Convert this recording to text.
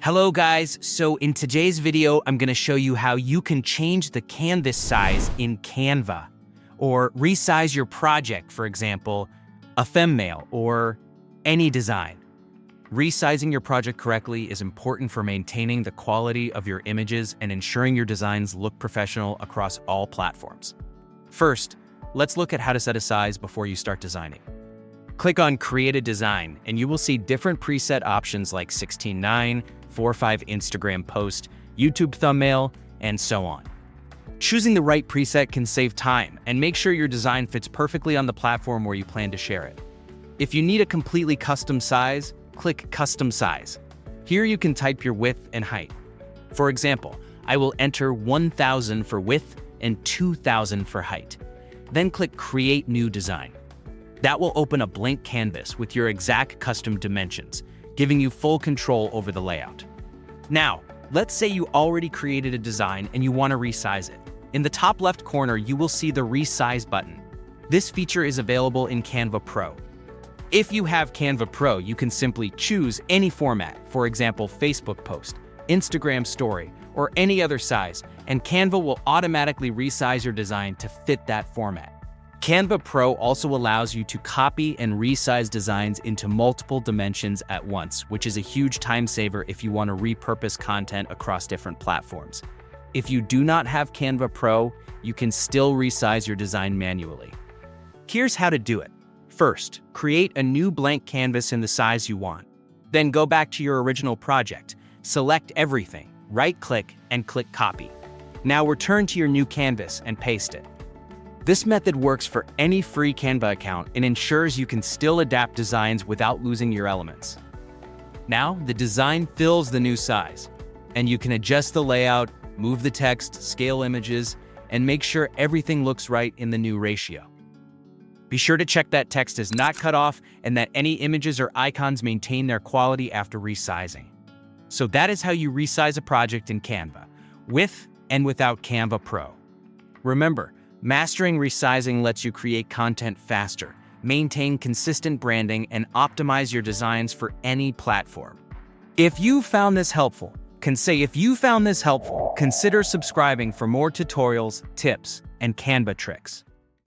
Hello guys, so in today's video, I'm gonna show you how you can change the canvas size in Canva, or resize your project, for example, a thumbnail or any design. Resizing your project correctly is important for maintaining the quality of your images and ensuring your designs look professional across all platforms. First, let's look at how to set a size before you start designing. Click on Create a Design, and you will see different preset options like 16:9, 4:5 Instagram post, YouTube thumbnail, and so on. Choosing the right preset can save time and make sure your design fits perfectly on the platform where you plan to share it. If you need a completely custom size, click Custom Size. Here you can type your width and height. For example, I will enter 1000 for width and 2000 for height. Then click Create New Design. That will open a blank canvas with your exact custom dimensions, giving you full control over the layout. Now, let's say you already created a design and you want to resize it. In the top left corner, you will see the Resize button. This feature is available in Canva Pro. If you have Canva Pro, you can simply choose any format, for example, Facebook post, Instagram story, or any other size, and Canva will automatically resize your design to fit that format. Canva Pro also allows you to copy and resize designs into multiple dimensions at once, which is a huge time saver if you want to repurpose content across different platforms. If you do not have Canva Pro, you can still resize your design manually. Here's how to do it. First, create a new blank canvas in the size you want. Then go back to your original project, select everything, right-click, and click Copy. Now return to your new canvas and paste it. This method works for any free Canva account and ensures you can still adapt designs without losing your elements. Now, the design fills the new size, and you can adjust the layout, move the text, scale images, and make sure everything looks right in the new ratio. Be sure to check that text is not cut off and that any images or icons maintain their quality after resizing. So that is how you resize a project in Canva, with and without Canva Pro. Remember, mastering resizing lets you create content faster, maintain consistent branding, and optimize your designs for any platform. If you found this helpful, consider subscribing for more tutorials, tips, and Canva tricks.